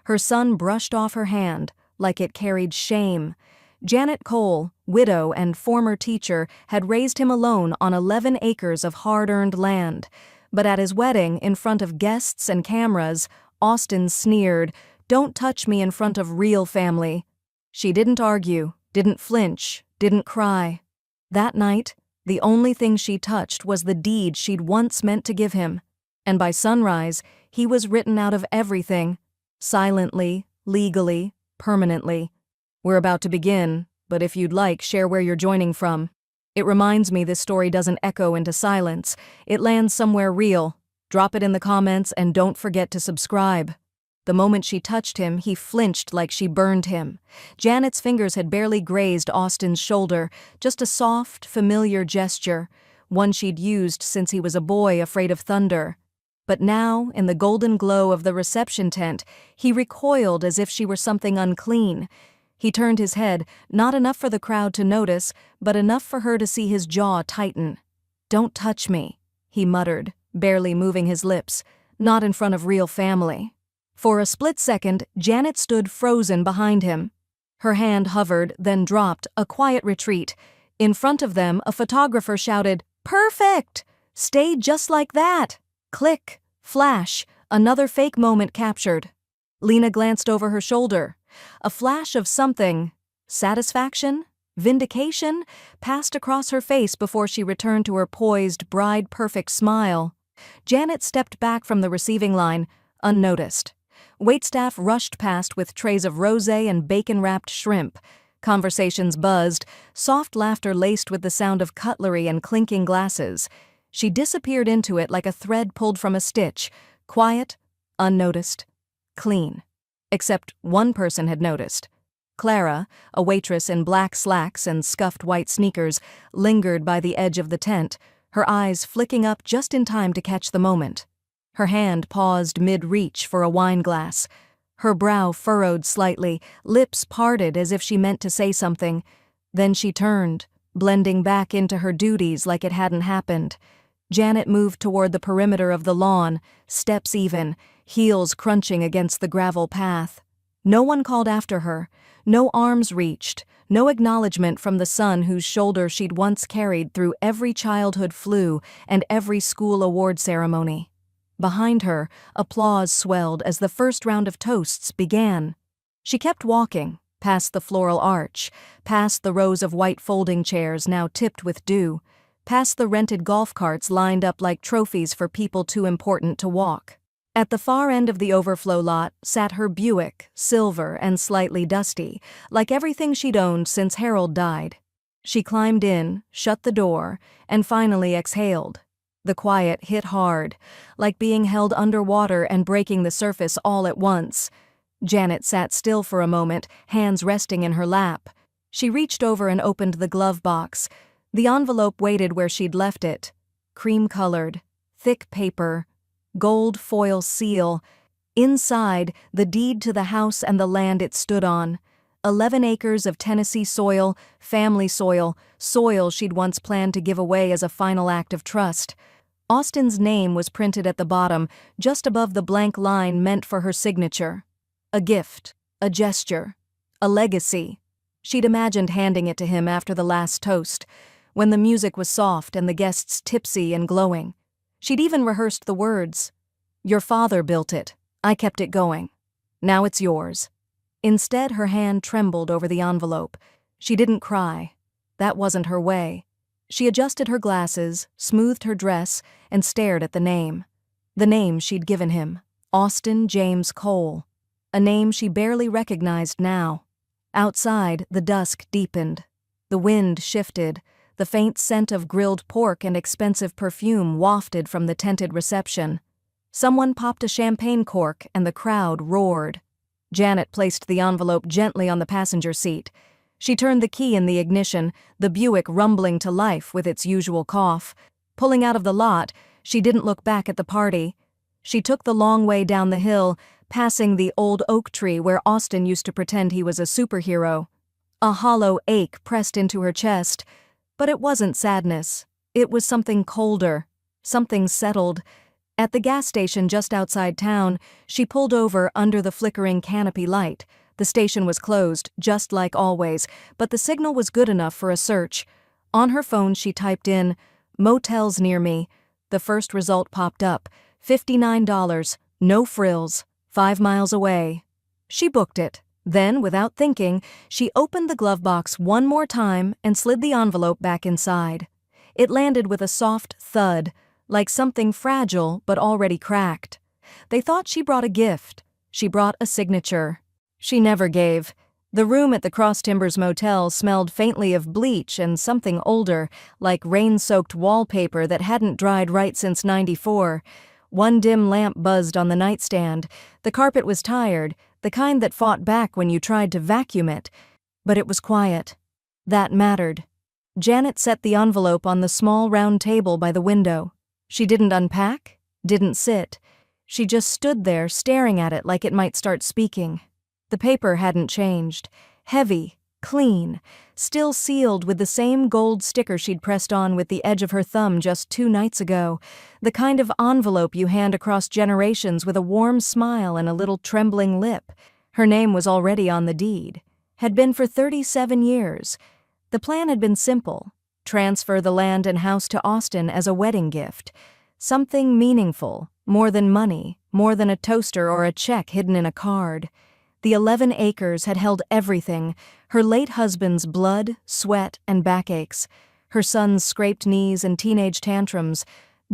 Her son brushed off her hand, like it carried shame. Janet Cole, widow and former teacher, had raised him alone on 11 acres of hard-earned land. But at his wedding, in front of guests and cameras, Austin sneered, "Don't touch me in front of real family." She didn't argue, didn't flinch, didn't cry. That night, the only thing she touched was the deed she'd once meant to give him. And by sunrise, he was written out of everything. Silently, legally, permanently. We're about to begin, but if you'd like, share where you're joining from. It reminds me this story doesn't echo into silence. It lands somewhere real. Drop it in the comments and don't forget to subscribe. The moment she touched him, he flinched like she burned him. Janet's fingers had barely grazed Austin's shoulder, just a soft, familiar gesture, one she'd used since he was a boy afraid of thunder. But now, in the golden glow of the reception tent, he recoiled as if she were something unclean. He turned his head, not enough for the crowd to notice, but enough for her to see his jaw tighten. "Don't touch me," he muttered, barely moving his lips. "Not in front of real family." For a split second, Janet stood frozen behind him. Her hand hovered, then dropped, a quiet retreat. In front of them, a photographer shouted, "Perfect! Stay just like that!" Click, flash, another fake moment captured. Lena glanced over her shoulder. A flash of something, satisfaction, vindication, passed across her face before she returned to her poised, bride-perfect smile. Janet stepped back from the receiving line, unnoticed. Waitstaff rushed past with trays of rosé and bacon-wrapped shrimp. Conversations buzzed, soft laughter laced with the sound of cutlery and clinking glasses. She disappeared into it like a thread pulled from a stitch, quiet, unnoticed, clean. Except one person had noticed. Clara, a waitress in black slacks and scuffed white sneakers, lingered by the edge of the tent, her eyes flicking up just in time to catch the moment. Her hand paused mid-reach for a wine glass. Her brow furrowed slightly, lips parted as if she meant to say something. Then she turned, blending back into her duties like it hadn't happened. Janet moved toward the perimeter of the lawn, steps even, heels crunching against the gravel path. No one called after her, no arms reached, no acknowledgement from the son whose shoulder she'd once carried through every childhood flu and every school award ceremony. Behind her, applause swelled as the first round of toasts began. She kept walking, past the floral arch, past the rows of white folding chairs now tipped with dew, past the rented golf carts lined up like trophies for people too important to walk. At the far end of the overflow lot sat her Buick, silver and slightly dusty, like everything she'd owned since Harold died. She climbed in, shut the door, and finally exhaled. The quiet hit hard, like being held underwater and breaking the surface all at once. Janet sat still for a moment, hands resting in her lap. She reached over and opened the glove box. The envelope waited where she'd left it. Cream-colored, thick paper, gold foil seal. Inside, the deed to the house and the land it stood on. 11 acres of Tennessee soil, family soil, soil she'd once planned to give away as a final act of trust. Austin's name was printed at the bottom, just above the blank line meant for her signature. A gift, a gesture, a legacy. She'd imagined handing it to him after the last toast, when the music was soft and the guests tipsy and glowing. She'd even rehearsed the words. "Your father built it. I kept it going. Now it's yours." Instead, her hand trembled over the envelope. She didn't cry. That wasn't her way. She adjusted her glasses, smoothed her dress, and stared at the name. The name she'd given him, Austin James Cole. A name she barely recognized now. Outside, the dusk deepened. The wind shifted. The faint scent of grilled pork and expensive perfume wafted from the tented reception. Someone popped a champagne cork and the crowd roared. Janet placed the envelope gently on the passenger seat. She turned the key in the ignition, the Buick rumbling to life with its usual cough. Pulling out of the lot, she didn't look back at the party. She took the long way down the hill, passing the old oak tree where Austin used to pretend he was a superhero. A hollow ache pressed into her chest. But it wasn't sadness. It was something colder, something settled. At the gas station just outside town, she pulled over under the flickering canopy light. The station was closed, just like always, but the signal was good enough for a search. On her phone she typed in, "Motels near me." The first result popped up, $59, no frills, 5 miles away. She booked it. Then, without thinking, she opened the glove box one more time and slid the envelope back inside. It landed with a soft thud, like something fragile but already cracked. They thought she brought a gift. She brought a signature. She never gave. The room at the Cross Timbers Motel smelled faintly of bleach and something older, like rain-soaked wallpaper that hadn't dried right since '94. One dim lamp buzzed on the nightstand. The carpet was tired, the kind that fought back when you tried to vacuum it. But it was quiet. That mattered. Janet set the envelope on the small round table by the window. She didn't unpack, didn't sit. She just stood there staring at it like it might start speaking. The paper hadn't changed. Heavy, clean, still sealed with the same gold sticker she'd pressed on with the edge of her thumb just 2 nights ago. The kind of envelope you hand across generations with a warm smile and a little trembling lip. Her name was already on the deed. Had been for 37 years. The plan had been simple. Transfer the land and house to Austin as a wedding gift. Something meaningful, more than money, more than a toaster or a check hidden in a card. The 11 acres had held everything, her late husband's blood, sweat, and backaches, her son's scraped knees and teenage tantrums,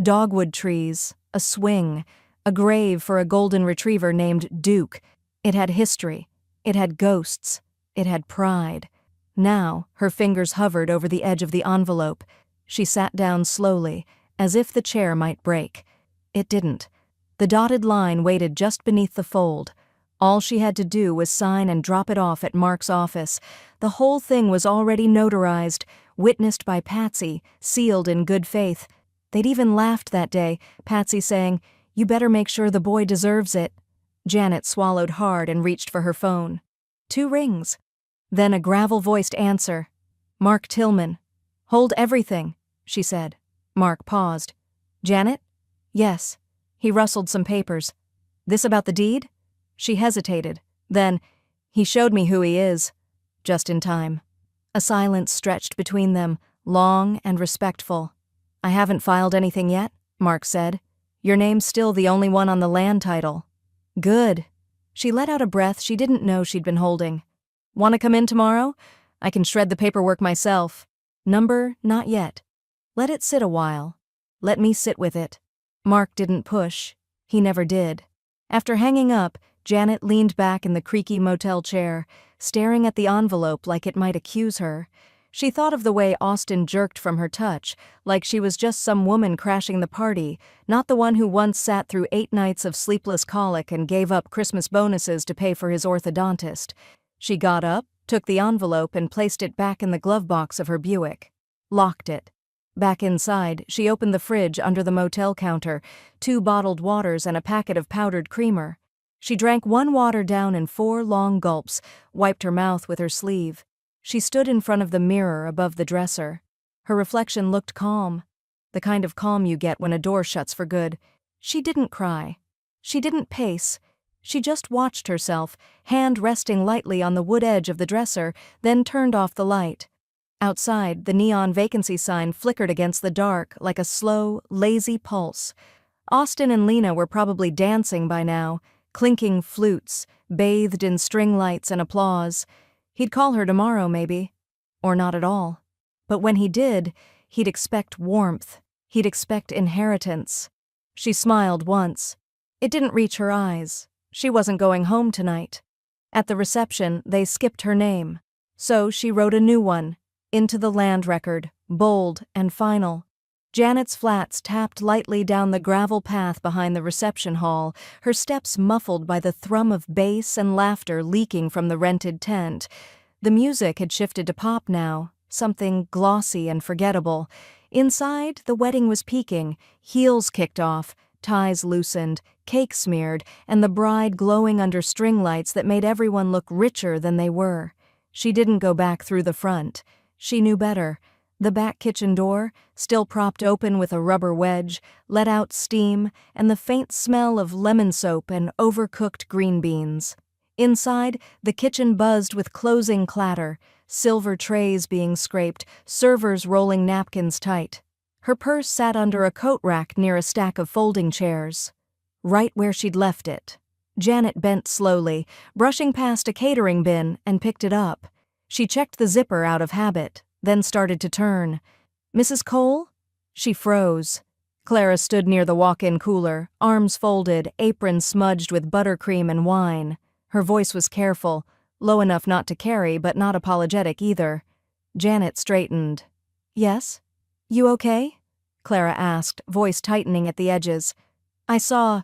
dogwood trees, a swing, a grave for a golden retriever named Duke. It had history. It had ghosts. It had pride. Now, her fingers hovered over the edge of the envelope. She sat down slowly, as if the chair might break. It didn't. The dotted line waited just beneath the fold. All she had to do was sign and drop it off at Mark's office. The whole thing was already notarized, witnessed by Patsy, sealed in good faith. They'd even laughed that day, Patsy saying, "You better make sure the boy deserves it." Janet swallowed hard and reached for her phone. 2 rings. Then a gravel-voiced answer. "Mark Tillman." "Hold everything," she said. Mark paused. "Janet?" "Yes." He rustled some papers. "This about the deed?" She hesitated. Then, "He showed me who he is." Just in time. A silence stretched between them, long and respectful. "I haven't filed anything yet," Mark said. "Your name's still the only one on the land title." "Good." She let out a breath she didn't know she'd been holding. "Want to come in tomorrow? I can shred the paperwork myself." "Number, not yet. Let it sit a while. Let me sit with it." Mark didn't push. He never did. After hanging up, Janet leaned back in the creaky motel chair, staring at the envelope like it might accuse her. She thought of the way Austin jerked from her touch, like she was just some woman crashing the party, not the one who once sat through 8 nights of sleepless colic and gave up Christmas bonuses to pay for his orthodontist. She got up, took the envelope, and placed it back in the glove box of her Buick. Locked it. Back inside, she opened the fridge under the motel counter, 2 bottled waters and a packet of powdered creamer. She drank 1 water down in 4 long gulps, wiped her mouth with her sleeve. She stood in front of the mirror above the dresser. Her reflection looked calm, the kind of calm you get when a door shuts for good. She didn't cry. She didn't pace. She just watched herself, hand resting lightly on the wood edge of the dresser, then turned off the light. Outside, the neon vacancy sign flickered against the dark like a slow, lazy pulse. Austin and Lena were probably dancing by now, clinking flutes, bathed in string lights and applause. He'd call her tomorrow, maybe. Or not at all. But when he did, he'd expect warmth. He'd expect inheritance. She smiled once. It didn't reach her eyes. She wasn't going home tonight. At the reception, they skipped her name. So she wrote a new one, into the land record, bold and final. Janet's flats tapped lightly down the gravel path behind the reception hall, her steps muffled by the thrum of bass and laughter leaking from the rented tent. The music had shifted to pop now, something glossy and forgettable. Inside, the wedding was peaking, heels kicked off, ties loosened, cake smeared, and the bride glowing under string lights that made everyone look richer than they were. She didn't go back through the front. She knew better. The back kitchen door, still propped open with a rubber wedge, let out steam and the faint smell of lemon soap and overcooked green beans. Inside, the kitchen buzzed with closing clatter, silver trays being scraped, servers rolling napkins tight. Her purse sat under a coat rack near a stack of folding chairs, right where she'd left it. Janet bent slowly, brushing past a catering bin, and picked it up. She checked the zipper out of habit, then started to turn. "Mrs. Cole?" She froze. Clara stood near the walk-in cooler, arms folded, apron smudged with buttercream and wine. Her voice was careful, low enough not to carry, but not apologetic either. Janet straightened. "Yes? You okay?" Clara asked, voice tightening at the edges. "I saw,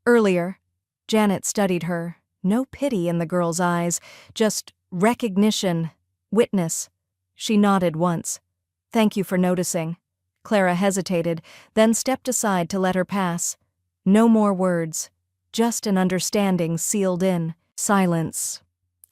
earlier." Janet studied her. No pity in the girl's eyes, just recognition, witness. She nodded once. "Thank you for noticing." Clara hesitated, then stepped aside to let her pass. No more words, just an understanding sealed in. Silence.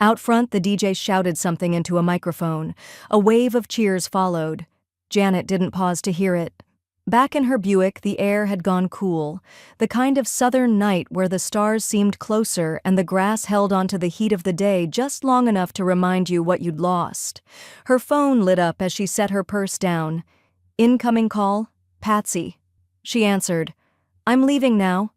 Out front, the DJ shouted something into a microphone. A wave of cheers followed. Janet didn't pause to hear it. Back in her Buick, the air had gone cool, the kind of southern night where the stars seemed closer and the grass held onto the heat of the day just long enough to remind you what you'd lost. Her phone lit up as she set her purse down. "Incoming call, Patsy." She answered. "I'm leaving now."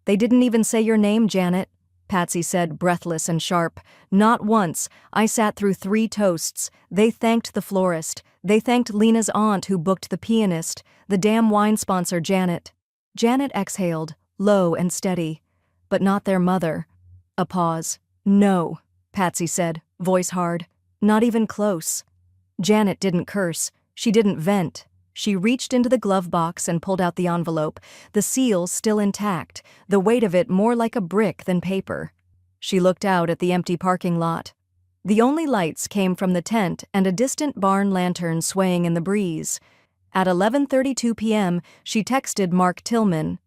"They didn't even say your name, Janet," Patsy said, breathless and sharp. "Not once. I sat through 3 toasts. They thanked the florist. They thanked Lena's aunt who booked the pianist. The damn wine sponsor, Janet." Janet exhaled, low and steady. "But not their mother." A pause. "No," Patsy said, voice hard. "Not even close." Janet didn't curse. She didn't vent. She reached into the glove box and pulled out the envelope, the seal still intact, the weight of it more like a brick than paper. She looked out at the empty parking lot. The only lights came from the tent and a distant barn lantern swaying in the breeze. At 11:32 p.m., she texted Mark Tillman.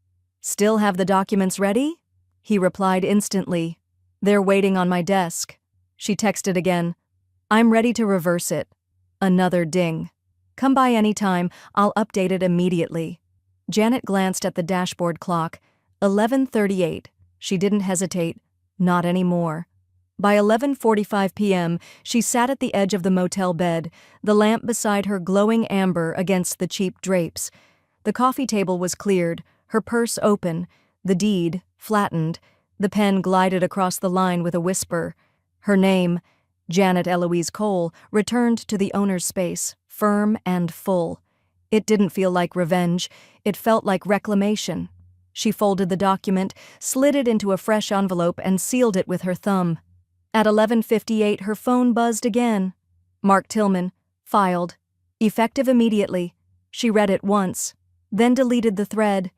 "Still have the documents ready?" He replied instantly. "They're waiting on my desk." She texted again. "I'm ready to reverse it." Another ding. "Come by any time, I'll update it immediately." Janet glanced at the dashboard clock. 11:38. She didn't hesitate. Not anymore. By 11:45 p.m., she sat at the edge of the motel bed, the lamp beside her glowing amber against the cheap drapes. The coffee table was cleared, her purse open, the deed flattened. The pen glided across the line with a whisper. Her name, Janet Eloise Cole, returned to the owner's space, firm and full. It didn't feel like revenge. It felt like reclamation. She folded the document, slid it into a fresh envelope, and sealed it with her thumb. At 11:58, her phone buzzed again. Mark Tillman, filed. Effective immediately. She read it once, then deleted the thread.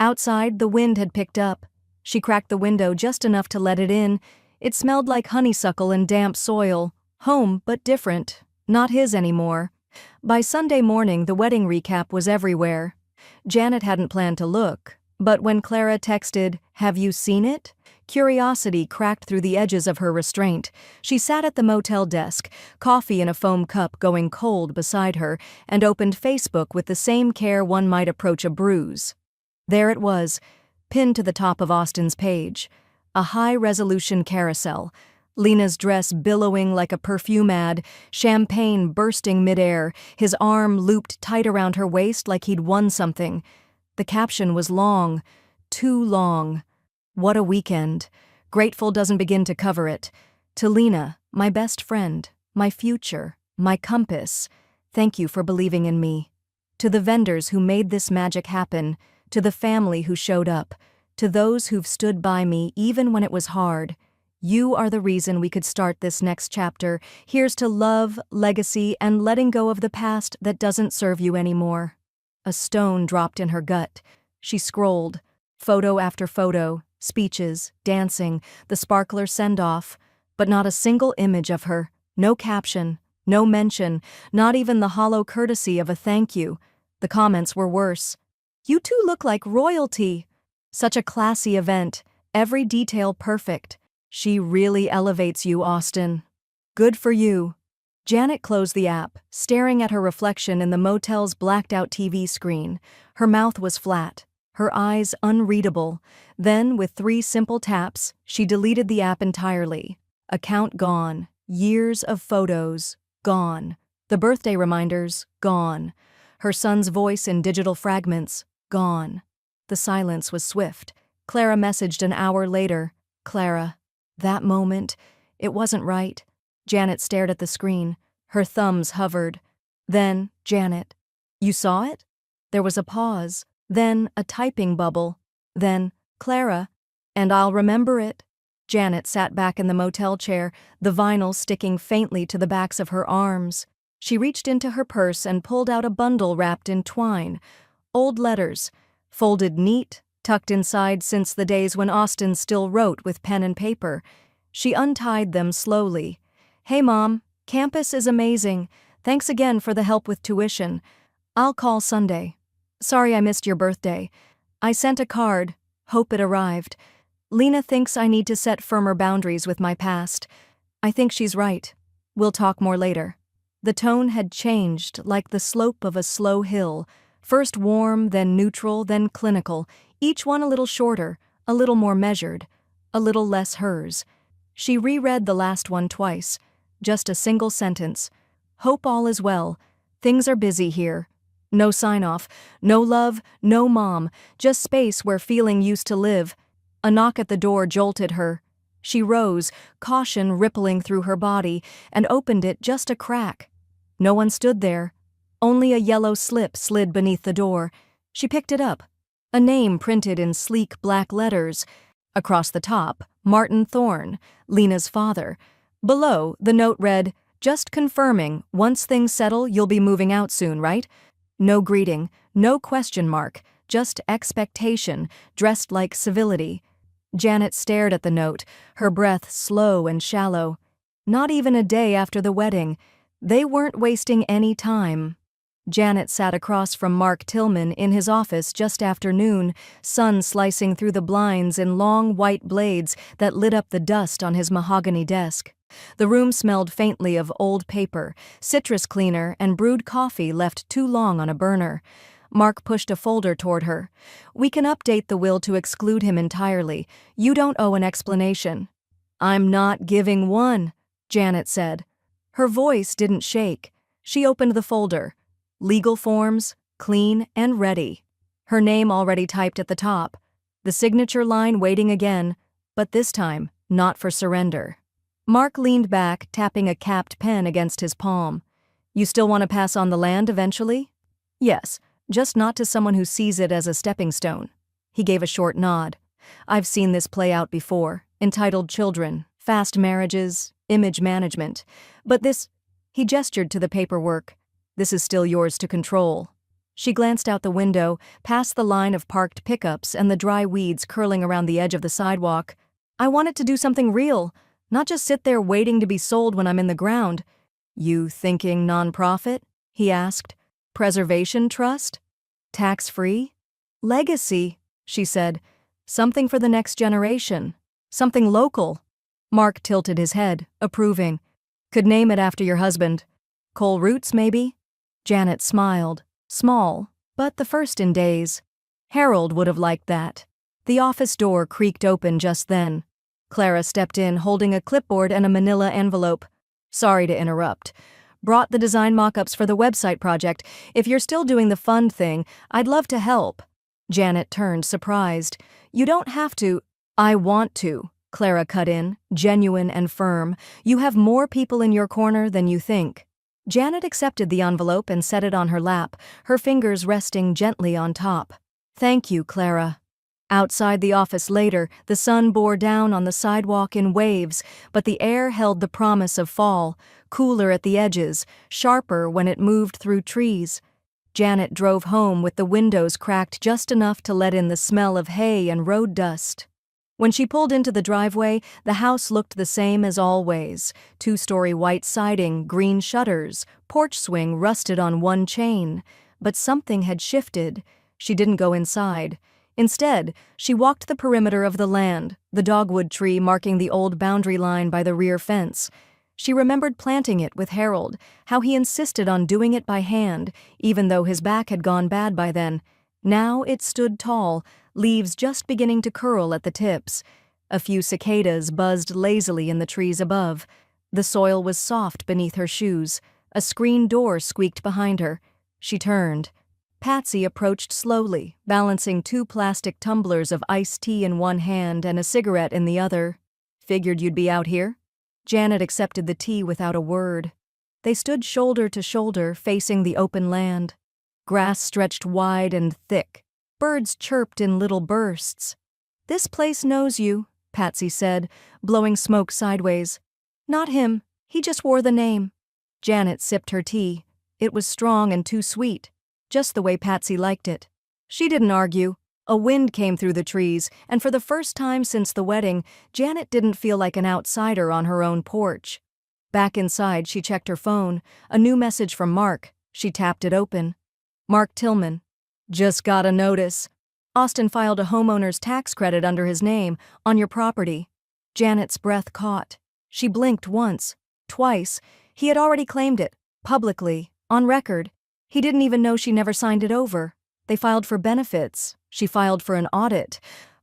Outside, the wind had picked up. She cracked the window just enough to let it in. It smelled like honeysuckle and damp soil. Home, but different. Not his anymore. By Sunday morning, the wedding recap was everywhere. Janet hadn't planned to look, but when Clara texted, "Have you seen it?" curiosity cracked through the edges of her restraint. She sat at the motel desk, coffee in a foam cup going cold beside her, and opened Facebook with the same care one might approach a bruise. There it was, pinned to the top of Austin's page. A high-resolution carousel. Lena's dress billowing like a perfume ad, champagne bursting midair, his arm looped tight around her waist like he'd won something. The caption was long, too long. "What a weekend. Grateful doesn't begin to cover it. To Lena, my best friend, my future, my compass. Thank you for believing in me. To the vendors who made this magic happen, to the family who showed up, to those who've stood by me even when it was hard. You are the reason we could start this next chapter. Here's to love, legacy, and letting go of the past that doesn't serve you anymore." A stone dropped in her gut. She scrolled. Photo after photo, speeches, dancing, the sparkler send-off, but not a single image of her, no caption, no mention, not even the hollow courtesy of a thank you. The comments were worse. "You two look like royalty." "Such a classy event, every detail perfect." "She really elevates you, Austin." "Good for you." Janet closed the app, staring at her reflection in the motel's blacked-out TV screen. Her mouth was flat, her eyes unreadable. Then, with 3 simple taps, she deleted the app entirely. Account gone. Years of photos, gone. The birthday reminders, gone. Her son's voice in digital fragments, gone. The silence was swift. Clara messaged an hour later. Clara. That moment, it wasn't right. Janet stared at the screen. Her thumbs hovered. Then, Janet. You saw it? There was a pause. Then, a typing bubble. Then, Clara. And I'll remember it. Janet sat back in the motel chair, the vinyl sticking faintly to the backs of her arms. She reached into her purse and pulled out a bundle wrapped in twine. Old letters, folded neat, tucked inside since the days when Austin still wrote with pen and paper. She untied them slowly. Hey, Mom, campus is amazing. Thanks again for the help with tuition. I'll call Sunday. Sorry I missed your birthday. I sent a card. Hope it arrived. Lena thinks I need to set firmer boundaries with my past. I think she's right. We'll talk more later. The tone had changed, like the slope of a slow hill. First warm, then neutral, then clinical. Each one a little shorter, a little more measured, a little less hers. She reread the last one twice. Just a single sentence. Hope all is well. Things are busy here. No sign-off, no love, no mom, just space where feeling used to live. A knock at the door jolted her. She rose, caution rippling through her body, and opened it just a crack. No one stood there. Only a yellow slip slid beneath the door. She picked it up. A name printed in sleek black letters. Across the top, Martin Thorne, Lena's father. Below, the note read, "Just confirming, once things settle, you'll be moving out soon, right?" No greeting, no question mark, just expectation, dressed like civility. Janet stared at the note, her breath slow and shallow. Not even a day after the wedding. They weren't wasting any time. Janet sat across from Mark Tillman in his office just after noon, sun slicing through the blinds in long white blades that lit up the dust on his mahogany desk. The room smelled faintly of old paper, citrus cleaner, and brewed coffee left too long on a burner. Mark pushed a folder toward her. "We can update the will to exclude him entirely. You don't owe an explanation." "I'm not giving one," Janet said. Her voice didn't shake. She opened the folder. Legal forms, clean and ready. Her name already typed at the top. The signature line waiting again, but this time, not for surrender. Mark leaned back, tapping a capped pen against his palm. "You still want to pass on the land eventually?" "Yes, just not to someone who sees it as a stepping stone." He gave a short nod. "I've seen this play out before. Entitled children, fast marriages, image management. But this..." He gestured to the paperwork. "This is still yours to control." She glanced out the window, past the line of parked pickups and the dry weeds curling around the edge of the sidewalk. "I wanted to do something real, not just sit there waiting to be sold when I'm in the ground." "You thinking nonprofit?" he asked. "Preservation trust? Tax-free?" "Legacy," she said. "Something for the next generation. Something local." Mark tilted his head, approving. "Could name it after your husband. Cole Roots, maybe?" Janet smiled. Small, but the first in days. Harold would have liked that. The office door creaked open just then. Clara stepped in holding a clipboard and a manila envelope. "Sorry to interrupt. Brought the design mock-ups for the website project. If you're still doing the fund thing, I'd love to help." Janet turned, surprised. "You don't have to." "I want to," Clara cut in, genuine and firm. "You have more people in your corner than you think." Janet accepted the envelope and set it on her lap, her fingers resting gently on top. "Thank you, Clara." Outside the office later, the sun bore down on the sidewalk in waves, but the air held the promise of fall, cooler at the edges, sharper when it moved through trees. Janet drove home with the windows cracked just enough to let in the smell of hay and road dust. When she pulled into the driveway, the house looked the same as always. 2-story white siding, green shutters, porch swing rusted on one chain. But something had shifted. She didn't go inside. Instead, she walked the perimeter of the land, the dogwood tree marking the old boundary line by the rear fence. She remembered planting it with Harold, how he insisted on doing it by hand, even though his back had gone bad by then. Now it stood tall, leaves just beginning to curl at the tips. A few cicadas buzzed lazily in the trees above. The soil was soft beneath her shoes. A screen door squeaked behind her. She turned. Patsy approached slowly, balancing 2 plastic tumblers of iced tea in one hand and a cigarette in the other. "Figured you'd be out here?" Janet accepted the tea without a word. They stood shoulder to shoulder, facing the open land. Grass stretched wide and thick. Birds chirped in little bursts. "This place knows you," Patsy said, blowing smoke sideways. "Not him. He just wore the name." Janet sipped her tea. It was strong and too sweet, just the way Patsy liked it. She didn't argue. A wind came through the trees, and for the first time since the wedding, Janet didn't feel like an outsider on her own porch. Back inside, she checked her phone. A new message from Mark. She tapped it open. "Mark Tillman. Just got a notice. Austin filed a homeowner's tax credit under his name on your property." Janet's breath caught. She blinked once, twice. He had already claimed it, publicly, on record. He didn't even know she never signed it over. They filed for benefits. She filed for an audit.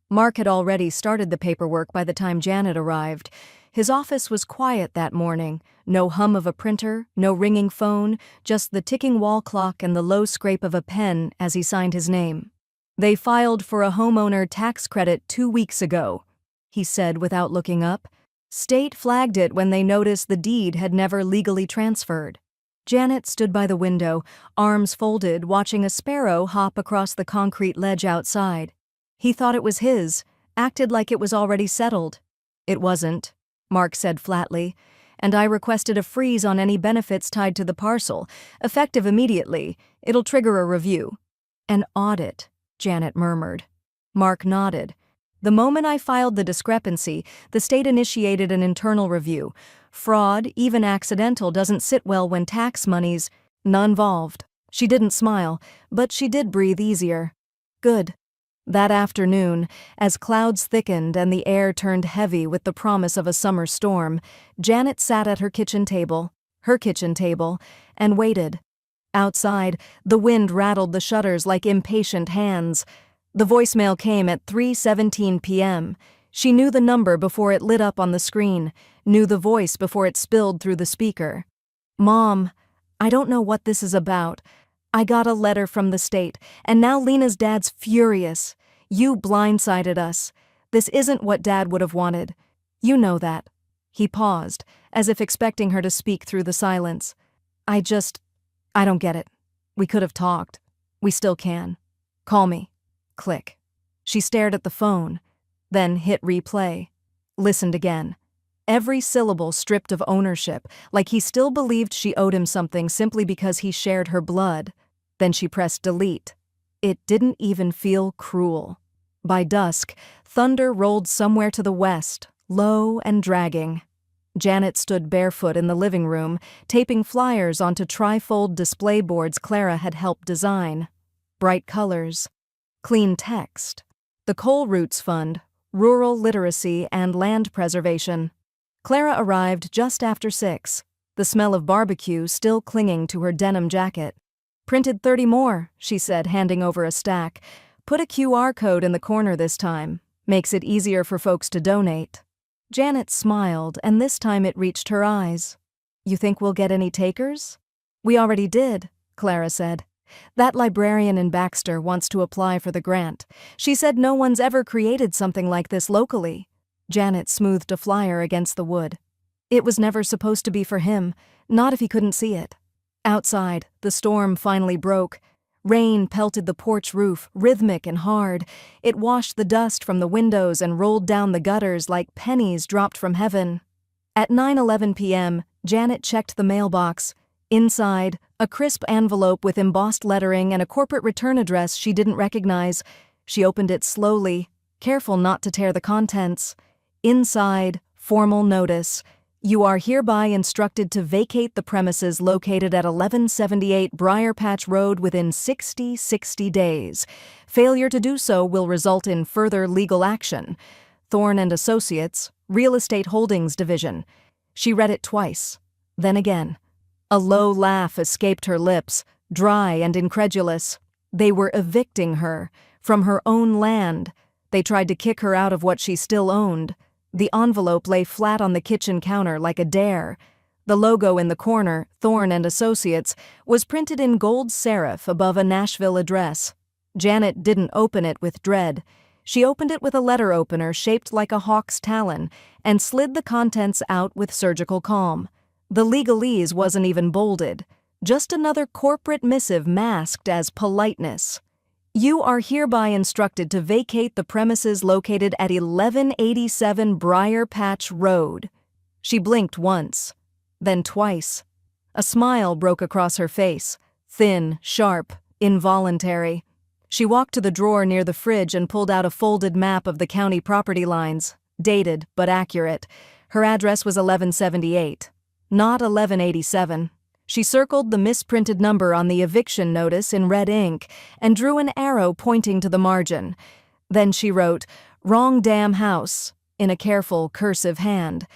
Mark had already started the paperwork by the time Janet arrived. His office was quiet that morning. No hum of a printer, no ringing phone, just the ticking wall clock and the low scrape of a pen as he signed his name. "They filed for a homeowner tax credit 2 weeks ago," he said without looking up. "State flagged it when they noticed the deed had never legally transferred." Janet stood by the window, arms folded, watching a sparrow hop across the concrete ledge outside. He thought it was his, acted like it was already settled. "It wasn't," Mark said flatly, "and I requested a freeze on any benefits tied to the parcel, effective immediately. It'll trigger a review." "An audit," Janet murmured. Mark nodded. "The moment I filed the discrepancy, the state initiated an internal review. Fraud, even accidental, doesn't sit well when tax money's involved." She didn't smile, but she did breathe easier. "Good." That afternoon, as clouds thickened and the air turned heavy with the promise of a summer storm, Janet sat at her kitchen table, and waited. Outside, the wind rattled the shutters like impatient hands. The voicemail came at 3:17 p.m. She knew the number before it lit up on the screen, knew the voice before it spilled through the speaker. "Mom, I don't know what this is about. I got a letter from the state, and now Lena's dad's furious. You blindsided us. This isn't what Dad would have wanted. You know that." He paused, as if expecting her to speak through the silence. I don't get it. We could have talked. We still can. Call me." Click. She stared at the phone, then hit replay. Listened again. Every syllable stripped of ownership, like he still believed she owed him something simply because he shared her blood. Then she pressed delete. It didn't even feel cruel. By dusk, thunder rolled somewhere to the west, low and dragging. Janet stood barefoot in the living room, taping flyers onto trifold display boards Clara had helped design. Bright colors. Clean text. The Coal Roots Fund, Rural Literacy and Land Preservation. Clara arrived just after 6, the smell of barbecue still clinging to her denim jacket. "Printed 30 more, she said, handing over a stack. "Put a QR code in the corner this time. Makes it easier for folks to donate." Janet smiled, and this time it reached her eyes. "You think we'll get any takers?" "We already did," Clara said. "That librarian in Baxter wants to apply for the grant. She said no one's ever created something like this locally." Janet smoothed a flyer against the wood. It was never supposed to be for him, not if he couldn't see it. Outside, the storm finally broke. Rain pelted the porch roof, rhythmic and hard. It washed the dust from the windows and rolled down the gutters like pennies dropped from heaven. At 9:11 p.m., Janet checked the mailbox. Inside, a crisp envelope with embossed lettering and a corporate return address she didn't recognize. She opened it slowly, careful not to tear the contents. Inside, formal notice. "You are hereby instructed to vacate the premises located at 1178 Briar Patch Road within 60 days. Failure to do so will result in further legal action. Thorne and Associates, Real Estate Holdings Division." She read it twice, then again. A low laugh escaped her lips, dry and incredulous. They were evicting her from her own land. They tried to kick her out of what she still owned. The envelope lay flat on the kitchen counter like a dare. The logo in the corner, Thorne and Associates, was printed in gold serif above a Nashville address. Janet didn't open it with dread. She opened it with a letter opener shaped like a hawk's talon and slid the contents out with surgical calm. The legalese wasn't even bolded, just another corporate missive masked as politeness. You are hereby instructed to vacate the premises located at 1187 Briar Patch Road. She blinked once, then twice. A smile broke across her face, thin, sharp, involuntary. She walked to the drawer near the fridge and pulled out a folded map of the county property lines, dated but accurate. Her address was 1178, not 1187. She circled the misprinted number on the eviction notice in red ink and drew an arrow pointing to the margin. Then she wrote, "Wrong damn house," in a careful, cursive hand.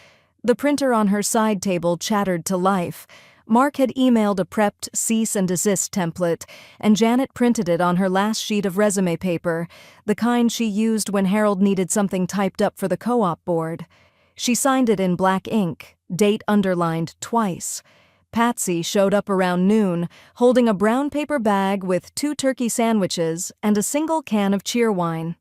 The printer on her side table chattered to life. Mark had emailed a prepped cease and desist template, and Janet printed it on her last sheet of resume paper, the kind she used when Harold needed something typed up for the co-op board. She signed it in black ink, date underlined twice. Patsy showed up around noon, holding a brown paper bag with 2 turkey sandwiches and a single can of cheerwine.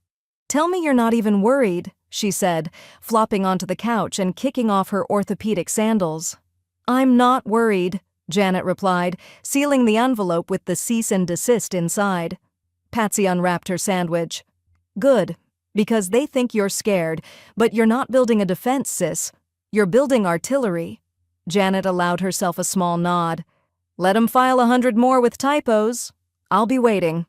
"Tell me you're not even worried," she said, flopping onto the couch and kicking off her orthopedic sandals. "I'm not worried," Janet replied, sealing the envelope with the cease and desist inside. Patsy unwrapped her sandwich. "Good, because they think you're scared, but you're not building a defense, sis. You're building artillery." Janet allowed herself a small nod. "Let 'em file 100 more with typos. I'll be waiting."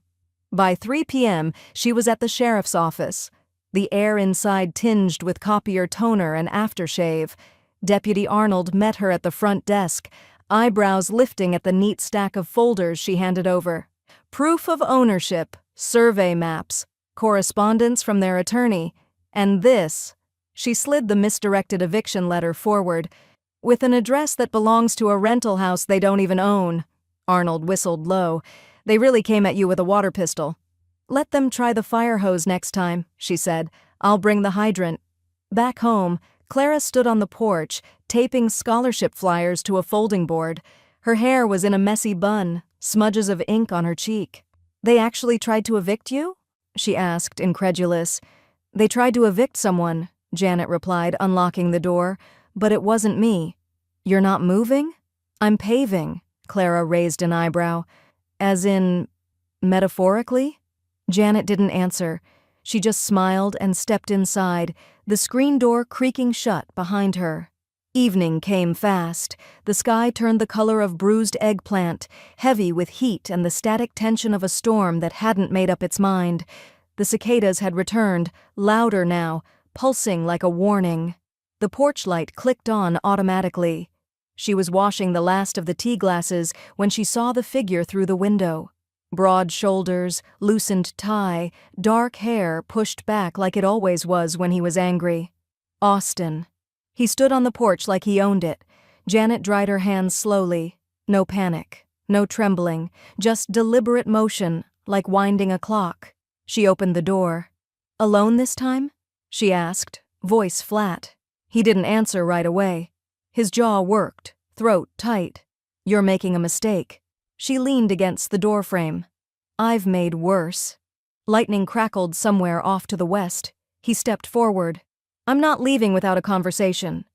By 3 p.m., she was at the sheriff's office. The air inside tinged with copier toner and aftershave. Deputy Arnold met her at the front desk, eyebrows lifting at the neat stack of folders she handed over. Proof of ownership, survey maps, correspondence from their attorney, and this. She slid the misdirected eviction letter forward. "With an address that belongs to a rental house they don't even own." Arnold whistled low. "They really came at you with a water pistol." "Let them try the fire hose next time," she said. "I'll bring the hydrant." Back home, Clara stood on the porch, taping scholarship flyers to a folding board. Her hair was in a messy bun, smudges of ink on her cheek. "They actually tried to evict you?" she asked, incredulous. "They tried to evict someone," Janet replied, unlocking the door. "But it wasn't me." "You're not moving?" "I'm paving," Clara raised an eyebrow. "As in, metaphorically?" Janet didn't answer. She just smiled and stepped inside, the screen door creaking shut behind her. Evening came fast. The sky turned the color of bruised eggplant, heavy with heat and the static tension of a storm that hadn't made up its mind. The cicadas had returned, louder now, pulsing like a warning. The porch light clicked on automatically. She was washing the last of the tea glasses when she saw the figure through the window. Broad shoulders, loosened tie, dark hair pushed back like it always was when he was angry. Austin. He stood on the porch like he owned it. Janet dried her hands slowly. No panic, no trembling, just deliberate motion, like winding a clock. She opened the door. "Alone this time?" she asked, voice flat. He didn't answer right away. His jaw worked, throat tight. "You're making a mistake." She leaned against the doorframe. "I've made worse." Lightning crackled somewhere off to the west. He stepped forward. "I'm not leaving without a conversation."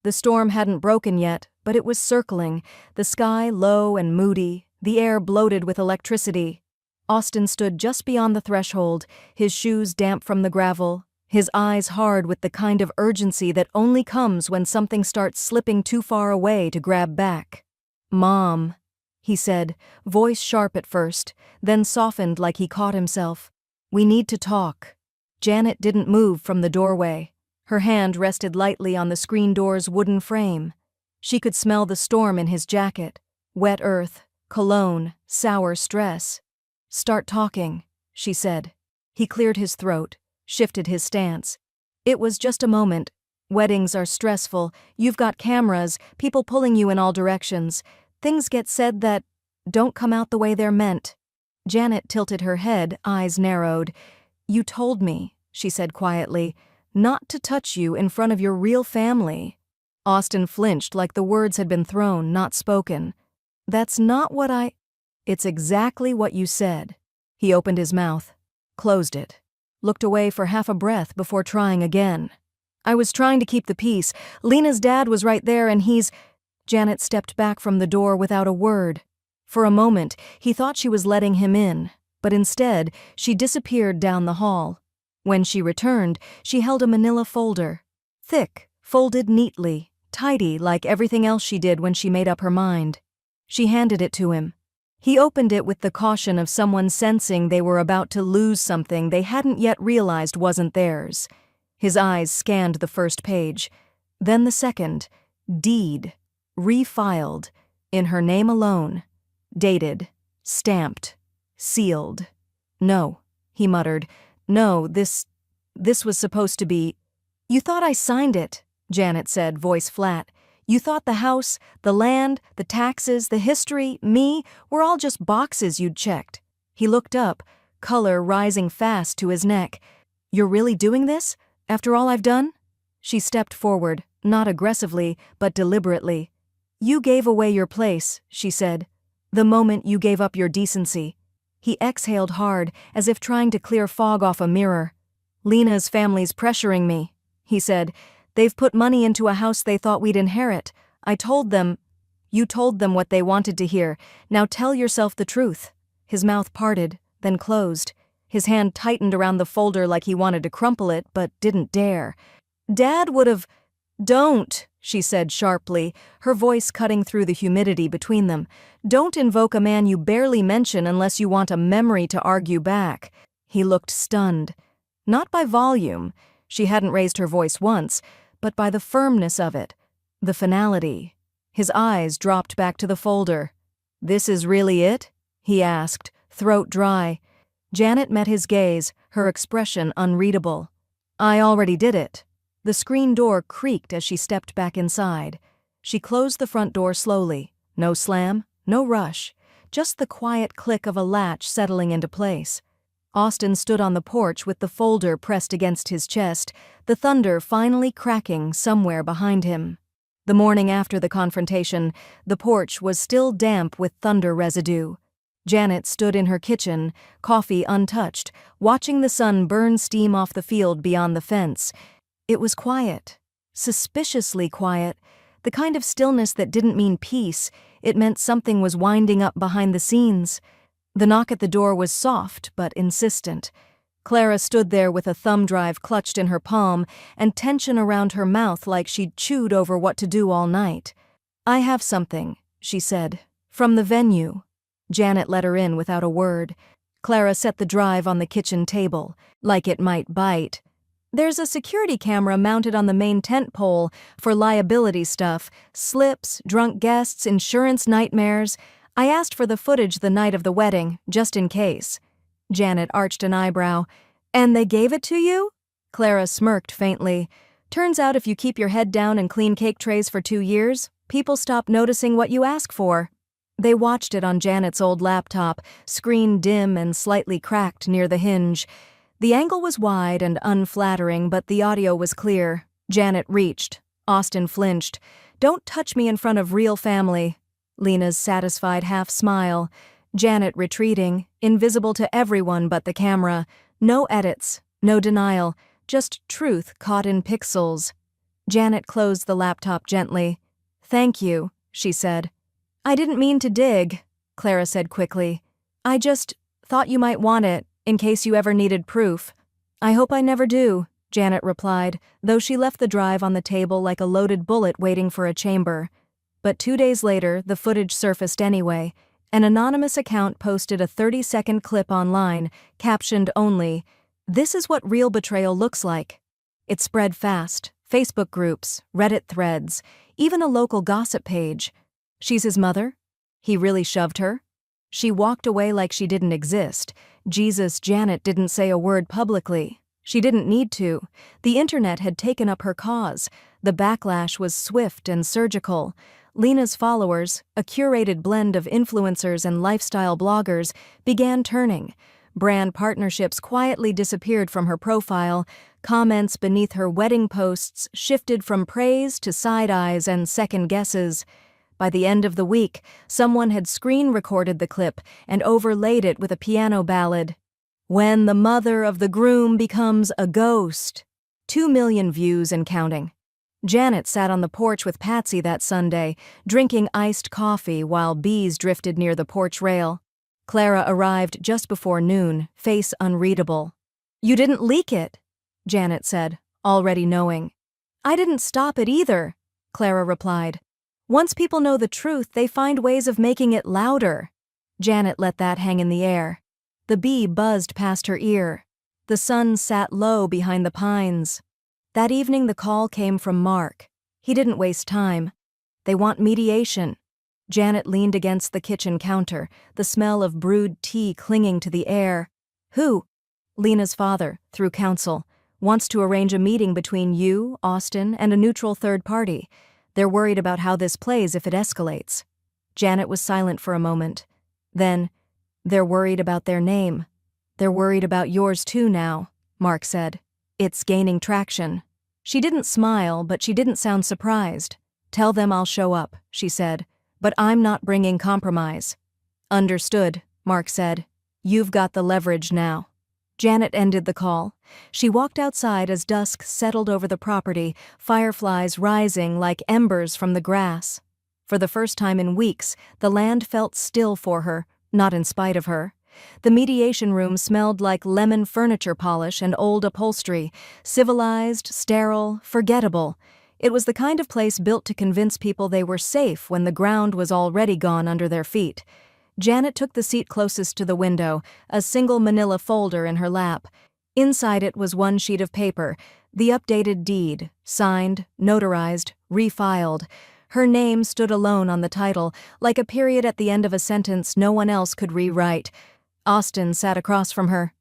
The storm hadn't broken yet, but it was circling, the sky low and moody, the air bloated with electricity. Austin stood just beyond the threshold, his shoes damp from the gravel, his eyes hard with the kind of urgency that only comes when something starts slipping too far away to grab back. "Mom," he said, voice sharp at first, then softened like he caught himself. "We need to talk." Janet didn't move from the doorway. Her hand rested lightly on the screen door's wooden frame. She could smell the storm in his jacket, wet earth, cologne, sour stress. "Start talking," she said. He cleared his throat, shifted his stance. It was just a moment, Weddings are stressful, you've got cameras, people pulling you in all directions. Things get said that don't come out the way they're meant. Janet tilted her head, eyes narrowed. You told me, she said quietly, not to touch you in front of your real family. Austin flinched like the words had been thrown, not spoken. That's not what It's exactly what you said. He opened his mouth, closed it, looked away for half a breath before trying again. I was trying to keep the peace. Lena's dad was right there and Janet stepped back from the door without a word. For a moment, he thought she was letting him in, but instead, she disappeared down the hall. When she returned, she held a manila folder. Thick, folded neatly, tidy like everything else she did when she made up her mind. She handed it to him. He opened it with the caution of someone sensing they were about to lose something they hadn't yet realized wasn't theirs. His eyes scanned the first page, then the second. Deed. Refiled. In her name alone. Dated. Stamped. Sealed. No, he muttered. No, this was supposed to be. You thought I signed it, Janet said, voice flat. You thought the house, the land, the taxes, the history, me, were all just boxes you'd checked. He looked up, color rising fast to his neck. You're really doing this? After all I've done? She stepped forward, not aggressively, but deliberately. You gave away your place, she said. The moment you gave up your decency. He exhaled hard, as if trying to clear fog off a mirror. Lena's family's pressuring me, he said. They've put money into a house they thought we'd inherit. I told them. You told them what they wanted to hear. Now tell yourself the truth. His mouth parted, then closed. His hand tightened around the folder like he wanted to crumple it, but didn't dare. Dad would have. Don't, she said sharply, her voice cutting through the humidity between them. Don't invoke a man you barely mention unless you want a memory to argue back. He looked stunned. Not by volume. She hadn't raised her voice once, but by the firmness of it, the finality. His eyes dropped back to the folder. This is really it? He asked, throat dry. Janet met his gaze, her expression unreadable. I already did it. The screen door creaked as she stepped back inside. She closed the front door slowly. No slam, no rush, just the quiet click of a latch settling into place. Austin stood on the porch with the folder pressed against his chest, the thunder finally cracking somewhere behind him. The morning after the confrontation, the porch was still damp with thunder residue. Janet stood in her kitchen, coffee untouched, watching the sun burn steam off the field beyond the fence. It was quiet, suspiciously quiet, the kind of stillness that didn't mean peace. It meant something was winding up behind the scenes. The knock at the door was soft but insistent. Clara stood there with a thumb drive clutched in her palm and tension around her mouth like she'd chewed over what to do all night. I have something, she said. From the venue. Janet let her in without a word. Clara set the drive on the kitchen table, like it might bite. There's a security camera mounted on the main tent pole for liability stuff, slips, drunk guests, insurance nightmares. I asked for the footage the night of the wedding, just in case. Janet arched an eyebrow. And they gave it to you? Clara smirked faintly. Turns out if you keep your head down and clean cake trays for 2 years, people stop noticing what you ask for. They watched it on Janet's old laptop, screen dim and slightly cracked near the hinge. The angle was wide and unflattering, but the audio was clear. Janet reached. Austin flinched. Don't touch me in front of real family. Lena's satisfied half-smile. Janet retreating, invisible to everyone but the camera. No edits, no denial, just truth caught in pixels. Janet closed the laptop gently. Thank you, she said. I didn't mean to dig, Clara said quickly. I just thought you might want it, in case you ever needed proof. I hope I never do, Janet replied, though she left the drive on the table like a loaded bullet waiting for a chamber. But 2 days later, the footage surfaced anyway. An anonymous account posted a 30-second clip online, captioned only, "This is what real betrayal looks like." It spread fast. Facebook groups, Reddit threads, even a local gossip page. She's his mother? He really shoved her? She walked away like she didn't exist. Jesus, Janet didn't say a word publicly. She didn't need to. The internet had taken up her cause. The backlash was swift and surgical. Lena's followers, a curated blend of influencers and lifestyle bloggers, began turning. Brand partnerships quietly disappeared from her profile. Comments beneath her wedding posts shifted from praise to side eyes and second guesses. By the end of the week, someone had screen recorded the clip and overlaid it with a piano ballad. When the mother of the groom becomes a ghost. 2 million views and counting. Janet sat on the porch with Patsy that Sunday, drinking iced coffee while bees drifted near the porch rail. Clara arrived just before noon, face unreadable. "You didn't leak it," Janet said, already knowing. "I didn't stop it either," Clara replied. "Once people know the truth, they find ways of making it louder." Janet let that hang in the air. The bee buzzed past her ear. The sun sat low behind the pines. That evening the call came from Mark. He didn't waste time. "They want mediation." Janet leaned against the kitchen counter, the smell of brewed tea clinging to the air. "Who?" "Lena's father, through counsel, wants to arrange a meeting between you, Austin, and a neutral third party. They're worried about how this plays if it escalates." Janet was silent for a moment. Then, "They're worried about their name. They're worried about yours too now," Mark said. "It's gaining traction." She didn't smile, but she didn't sound surprised. "Tell them I'll show up," she said, "but I'm not bringing compromise." "Understood," Mark said. "You've got the leverage now." Janet ended the call. She walked outside as dusk settled over the property, fireflies rising like embers from the grass. For the first time in weeks, the land felt still for her, not in spite of her. The mediation room smelled like lemon furniture polish and old upholstery, civilized, sterile, forgettable. It was the kind of place built to convince people they were safe when the ground was already gone under their feet. Janet took the seat closest to the window, a single manila folder in her lap. Inside it was one sheet of paper, the updated deed, signed, notarized, refiled. Her name stood alone on the title, like a period at the end of a sentence no one else could rewrite. Austin sat across from her.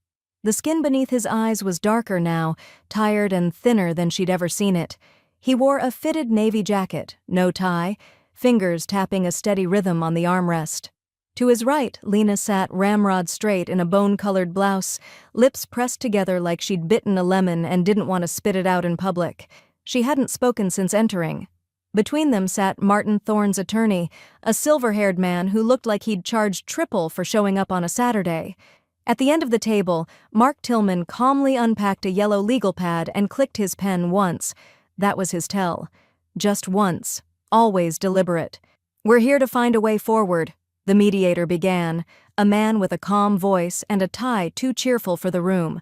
The skin beneath his eyes was darker now, tired and thinner than she'd ever seen it. He wore a fitted navy jacket, no tie, fingers tapping a steady rhythm on the armrest. To his right, Lena sat ramrod straight in a bone-colored blouse, lips pressed together like she'd bitten a lemon and didn't want to spit it out in public. She hadn't spoken since entering. Between them sat Martin Thorne's attorney, a silver-haired man who looked like he'd charged triple for showing up on a Saturday. At the end of the table, Mark Tillman calmly unpacked a yellow legal pad and clicked his pen once. That was his tell. Just once. Always deliberate. "We're here to find a way forward," the mediator began, a man with a calm voice and a tie too cheerful for the room.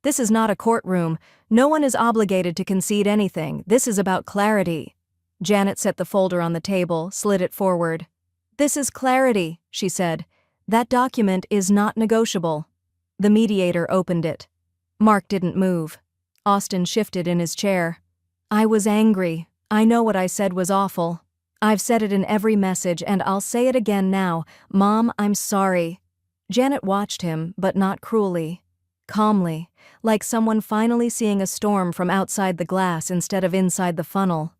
"This is not a courtroom. No one is obligated to concede anything. This is about clarity." Janet set the folder on the table, slid it forward. "This is clarity," she said. "That document is not negotiable." The mediator opened it. Mark didn't move. Austin shifted in his chair. "I was angry. I know what I said was awful. I've said it in every message, and I'll say it again now. Mom, I'm sorry." Janet watched him, but not cruelly. Calmly, like someone finally seeing a storm from outside the glass instead of inside the funnel.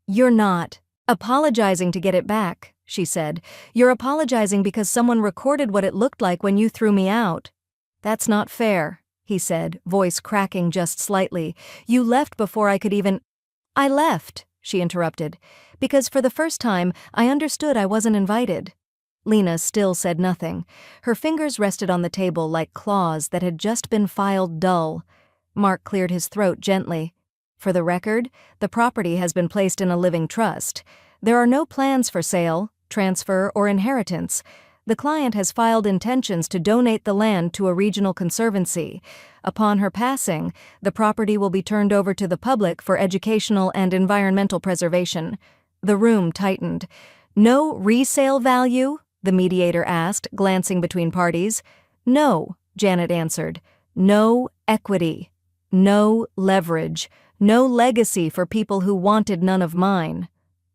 "You're not apologizing to get it back," she said. "You're apologizing because someone recorded what it looked like when you threw me out." "That's not fair," he said, voice cracking just slightly. "You left before I could even—" "I left," she interrupted, "because for the first time I understood I wasn't invited." Lena still said nothing. Her fingers rested on the table like claws that had just been filed dull. Mark cleared his throat gently. "For the record, the property has been placed in a living trust. There are no plans for sale, transfer, or inheritance. The client has filed intentions to donate the land to a regional conservancy. Upon her passing, the property will be turned over to the public for educational and environmental preservation." The room tightened. "No resale value?" the mediator asked, glancing between parties. "No," Janet answered. "No equity. No leverage. No legacy for people who wanted none of mine."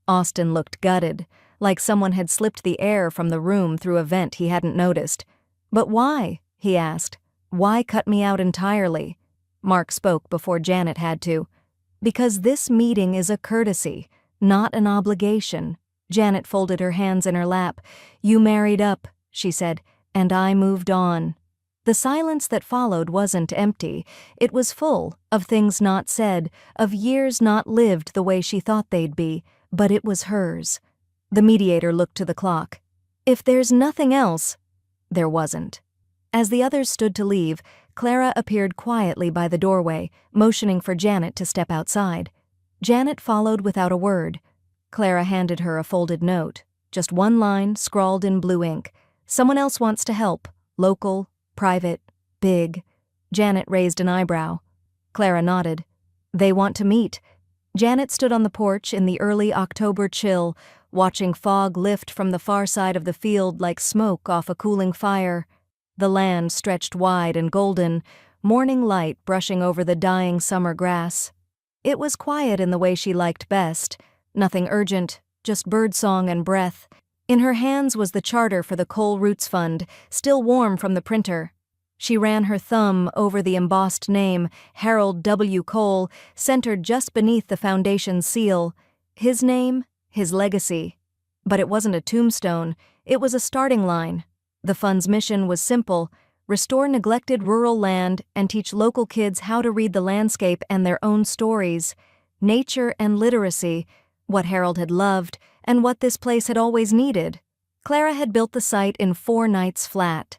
Austin looked gutted, like someone had slipped the air from the room through a vent he hadn't noticed. "But why?" he asked. "Why cut me out entirely?" Mark spoke before Janet had to. "Because this meeting is a courtesy, not an obligation." Janet folded her hands in her lap. "You married up," she said, "and I moved on." The silence that followed wasn't empty. It was full of things not said, of years not lived the way she thought they'd be, but it was hers. The mediator looked to the clock. "If there's nothing else—" There wasn't. As the others stood to leave, Clara appeared quietly by the doorway, motioning for Janet to step outside. Janet followed without a word. Clara handed her a folded note. Just one line, scrawled in blue ink. "Someone else wants to help. Local, private, big." Janet raised an eyebrow. Clara nodded. "They want to meet." Janet stood on the porch in the early October chill, watching fog lift from the far side of the field like smoke off a cooling fire. The land stretched wide and golden, morning light brushing over the dying summer grass. It was quiet in the way she liked best. Nothing urgent, just birdsong and breath. In her hands was the charter for the Coal Roots Fund, still warm from the printer. She ran her thumb over the embossed name, Harold W. Cole, centered just beneath the foundation's seal. His name, his legacy. But it wasn't a tombstone, it was a starting line. The fund's mission was simple: restore neglected rural land and teach local kids how to read the landscape and their own stories. Nature and literacy, what Harold had loved, and what this place had always needed. Clara had built the site in 4 nights flat.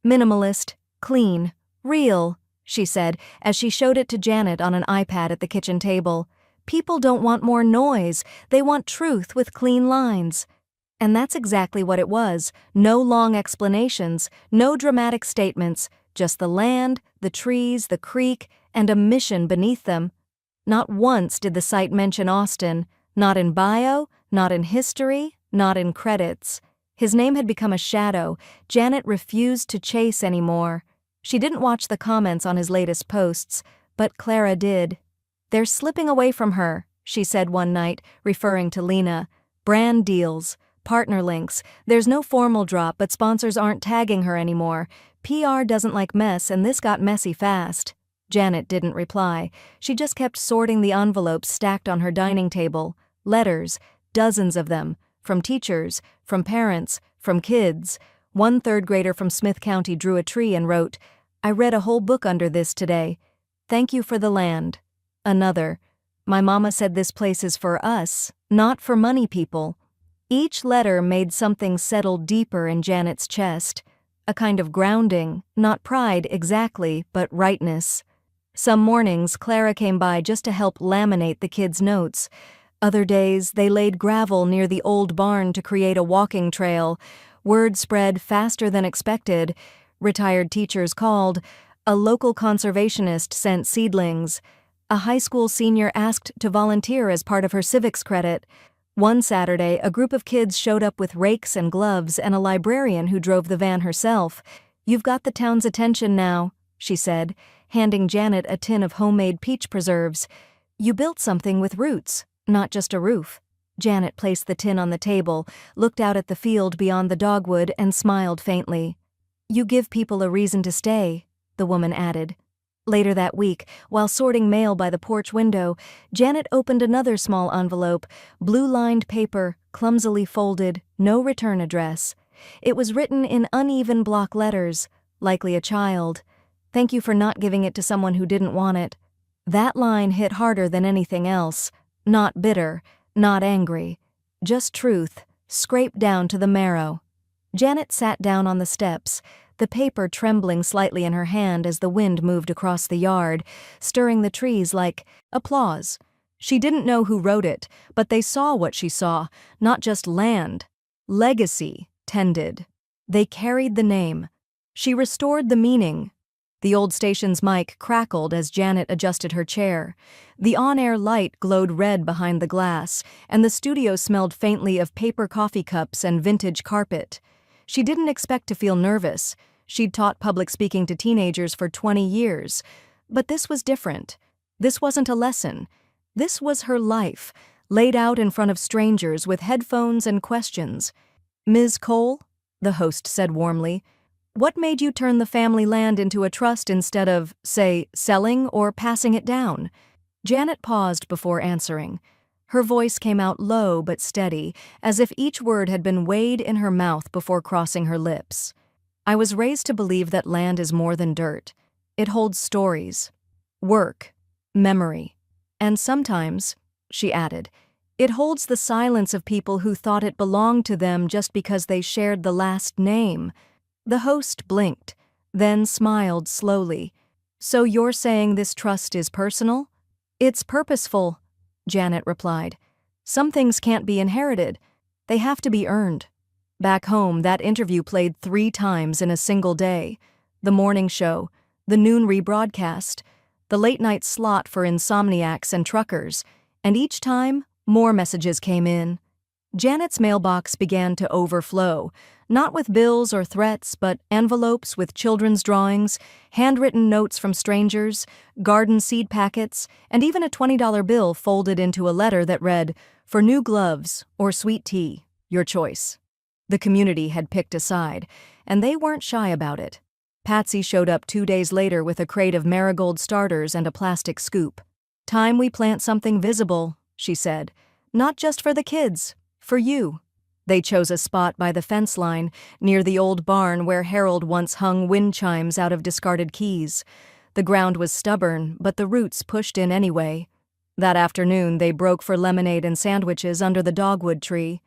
"Minimalist, clean, real," she said as she showed it to Janet on an iPad at the kitchen table. "People don't want more noise, they want truth with clean lines." And that's exactly what it was. No long explanations, no dramatic statements, just the land, the trees, the creek, and a mission beneath them. Not once did the site mention Austin, not in bio, not in history, not in credits. His name had become a shadow Janet refused to chase anymore. She didn't watch the comments on his latest posts, but Clara did. "They're slipping away from her," she said one night, referring to Lena. "Brand deals. Partner links. There's no formal drop, but sponsors aren't tagging her anymore. PR doesn't like mess, and this got messy fast." Janet didn't reply. She just kept sorting the envelopes stacked on her dining table. Letters, dozens of them, from teachers, from parents, from kids. One third grader from Smith County drew a tree and wrote, "I read a whole book under this today. Thank you for the land." Another, "My mama said this place is for us, not for money people." Each letter made something settle deeper in Janet's chest, a kind of grounding, not pride exactly, but rightness. Some mornings, Clara came by just to help laminate the kids' notes. Other days, they laid gravel near the old barn to create a walking trail. Word spread faster than expected. Retired teachers called. A local conservationist sent seedlings. A high school senior asked to volunteer as part of her civics credit. One Saturday, a group of kids showed up with rakes and gloves and a librarian who drove the van herself. "You've got the town's attention now," she said, handing Janet a tin of homemade peach preserves. "You built something with roots, not just a roof." Janet placed the tin on the table, looked out at the field beyond the dogwood, and smiled faintly. "You give people a reason to stay," the woman added. Later that week, while sorting mail by the porch window, Janet opened another small envelope, blue-lined paper, clumsily folded, no return address. It was written in uneven block letters, likely a child. "Thank you for not giving it to someone who didn't want it." That line hit harder than anything else. Not bitter, not angry. Just truth, scraped down to the marrow. Janet sat down on the steps, the paper trembling slightly in her hand as the wind moved across the yard, stirring the trees like applause. She didn't know who wrote it, but they saw what she saw, not just land. Legacy tended. They carried the name. She restored the meaning. The old station's mic crackled as Janet adjusted her chair. The on-air light glowed red behind the glass, and the studio smelled faintly of paper coffee cups and vintage carpet. She didn't expect to feel nervous. She'd taught public speaking to teenagers for 20 years. But this was different. This wasn't a lesson. This was her life, laid out in front of strangers with headphones and questions. "Ms. Cole," the host said warmly, What made you turn the family land into a trust instead of, say, selling or passing it down? Janet paused before answering. Her voice came out low but steady, as if each word had been weighed in her mouth before crossing her lips. I was raised to believe that land is more than dirt. It holds stories, work, memory. And sometimes, she added, it holds the silence of people who thought it belonged to them just because they shared the last name. The host blinked, then smiled slowly. So you're saying this trust is personal? It's purposeful, Janet replied. Some things can't be inherited. They have to be earned. Back home, that interview played 3 times in a single day. The morning show, the noon rebroadcast, the late-night slot for insomniacs and truckers, and each time, more messages came in. Janet's mailbox began to overflow, not with bills or threats, but envelopes with children's drawings, handwritten notes from strangers, garden seed packets, and even a $20 bill folded into a letter that read, "For new gloves or sweet tea, your choice." The community had picked a side, and they weren't shy about it. Patsy showed up 2 days later with a crate of marigold starters and a plastic scoop. "Time we plant something visible," she said. "Not just for the kids, for you." They chose a spot by the fence line, near the old barn where Harold once hung wind chimes out of discarded keys. The ground was stubborn, but the roots pushed in anyway. That afternoon, they broke for lemonade and sandwiches under the dogwood tree.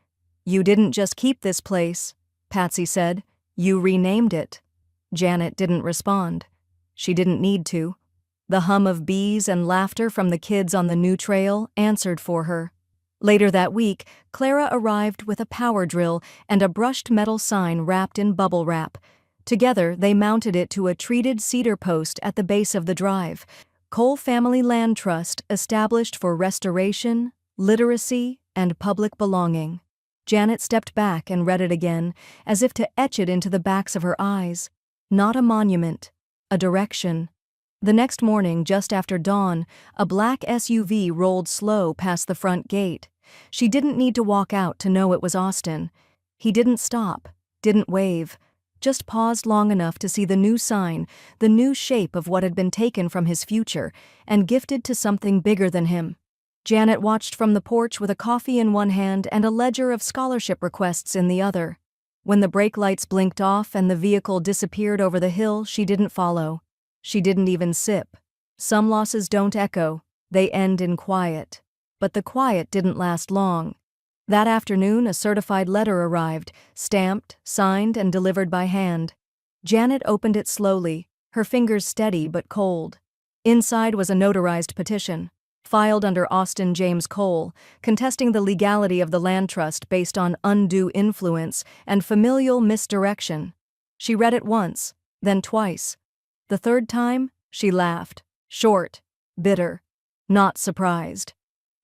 "You didn't just keep this place," Patsy said. "You renamed it." Janet didn't respond. She didn't need to. The hum of bees and laughter from the kids on the new trail answered for her. Later that week, Clara arrived with a power drill and a brushed metal sign wrapped in bubble wrap. Together, they mounted it to a treated cedar post at the base of the drive. Cole Family Land Trust, established for restoration, literacy, and public belonging. Janet stepped back and read it again, as if to etch it into the backs of her eyes. Not a monument, a direction. The next morning, just after dawn, a black SUV rolled slow past the front gate. She didn't need to walk out to know it was Austin. He didn't stop, didn't wave, just paused long enough to see the new sign, the new shape of what had been taken from his future and gifted to something bigger than him. Janet watched from the porch with a coffee in one hand and a ledger of scholarship requests in the other. When the brake lights blinked off and the vehicle disappeared over the hill, she didn't follow. She didn't even sip. Some losses don't echo, they end in quiet. But the quiet didn't last long. That afternoon, a certified letter arrived, stamped, signed, and delivered by hand. Janet opened it slowly, her fingers steady but cold. Inside was a notarized petition, filed under Austin James Cole, contesting the legality of the land trust based on undue influence and familial misdirection. She read it once, then twice. The third time, she laughed, short, bitter, not surprised.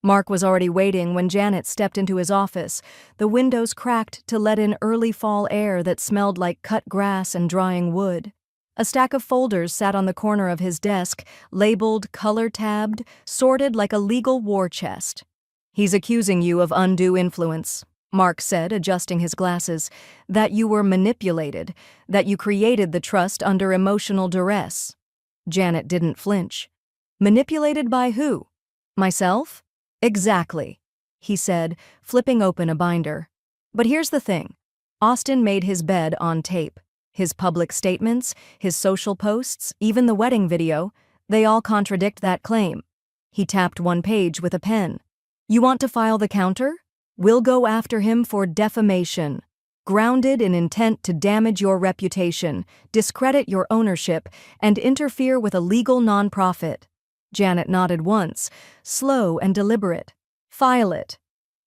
Mark was already waiting when Janet stepped into his office, the windows cracked to let in early fall air that smelled like cut grass and drying wood. A stack of folders sat on the corner of his desk, labeled, color-tabbed, sorted like a legal war chest. "He's accusing you of undue influence," Mark said, adjusting his glasses, "that you were manipulated, that you created the trust under emotional duress." Janet didn't flinch. "Manipulated by who? Myself?" "Exactly," he said, flipping open a binder. "But here's the thing. Austin made his bed on tape. His public statements, his social posts, even the wedding video, they all contradict that claim." He tapped one page with a pen. "You want to file the counter? We'll go after him for defamation, grounded in intent to damage your reputation, discredit your ownership, and interfere with a legal nonprofit." Janet nodded once, slow and deliberate. "File it."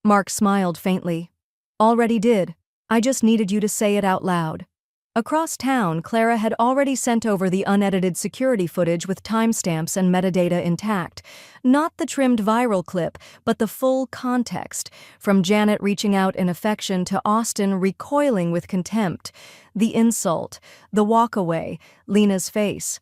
Mark smiled faintly. "Already did. I just needed you to say it out loud." Across town, Clara had already sent over the unedited security footage with timestamps and metadata intact. Not the trimmed viral clip, but the full context, from Janet reaching out in affection to Austin recoiling with contempt. The insult, the walkaway, Lena's face.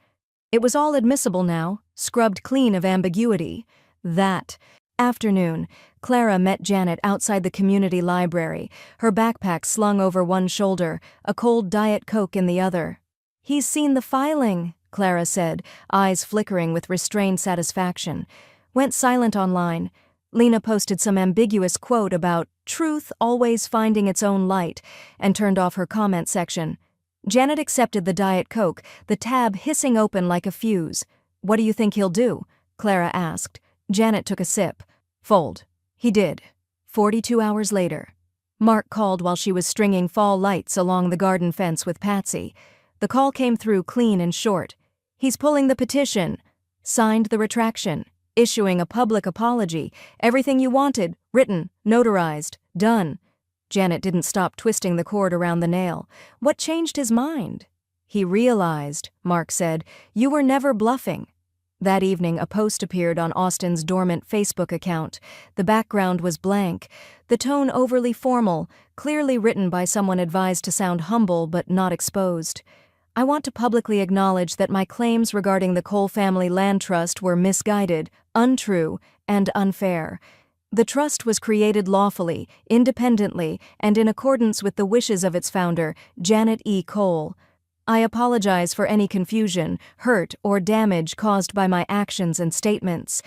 It was all admissible now, scrubbed clean of ambiguity. That afternoon, Clara met Janet outside the community library, her backpack slung over one shoulder, a cold Diet Coke in the other. "He's seen the filing," Clara said, eyes flickering with restrained satisfaction. Went silent online. Lena posted some ambiguous quote about truth always finding its own light and turned off her comment section. Janet accepted the Diet Coke, the tab hissing open like a fuse. "What do you think he'll do?" Clara asked. Janet took a sip. "Fold." He did. 42 hours later. Mark called while she was stringing fall lights along the garden fence with Patsy. The call came through clean and short. "He's pulling the petition." Signed the retraction. "Issuing a public apology. Everything you wanted. Written. Notarized. Done." Janet didn't stop twisting the cord around the nail. What changed his mind? "He realized," Mark said, "you were never bluffing." That evening, a post appeared on Austin's dormant Facebook account. The background was blank, the tone overly formal, clearly written by someone advised to sound humble but not exposed. "I want to publicly acknowledge that my claims regarding the Cole family land trust were misguided, untrue, and unfair. The trust was created lawfully, independently, and in accordance with the wishes of its founder, Janet E. Cole. I apologize for any confusion, hurt, or damage caused by my actions and statements."